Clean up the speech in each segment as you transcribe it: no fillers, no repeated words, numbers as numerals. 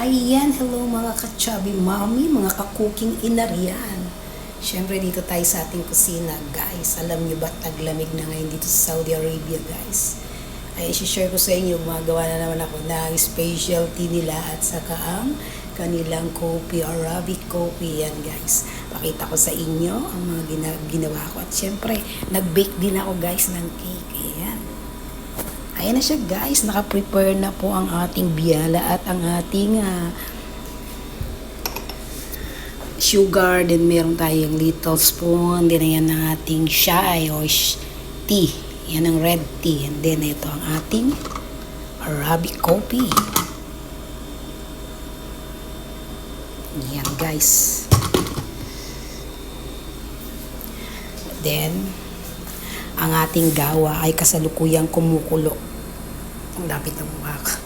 Ayan, hello mga ka-chubby mommy, mga ka-cooking inarian. Siyempre dito tayo sa ating kusina, guys. Alam niyo ba, taglamig na ngayon dito sa Saudi Arabia, guys. Ay, isi-share ko sa inyo, gumagawa na naman ako ng specialty nila at saka ang kanilang coffee, Arabic coffee. Yan, guys. Pakita ko sa inyo ang mga ginawa ko. At siyempre, nag-bake din ako, guys, ng cake. Ayan. Ayan na siya, guys. Naka-prepare na po ang ating biyala at ang ating sugar. Then meron tayong little spoon. Then ayan ang ating chai or tea. Yan ang red tea. And then ito ang ating Arabic coffee. Yan, guys. Then ang ating gawa ay kasalukuyang kumukulo. Ang lapit ng mukha ko.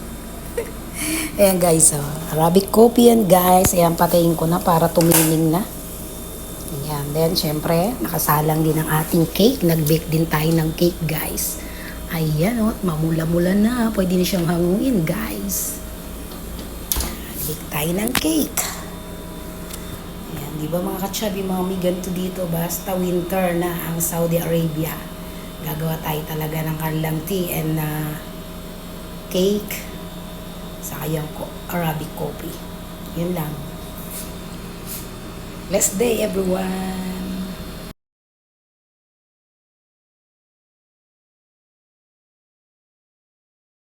Ayan, guys, Arabic coffee yan, guys. Ayan, patayin ko na para tumining na. Ayan, then syempre nakasalang din ang ating cake. Nag-bake din tayo ng cake, guys. Ayan, mamula-mula na. Pwede na siyang hanguin, guys. Bake tayo ng cake. Ayan, di ba mga ka-chubby mommy, ganito dito basta winter na ang Saudi Arabia. Gagawa tayo talaga ng kanilang tea and cake sa kayang Arabic coffee. Yun lang. Blessed day, everyone!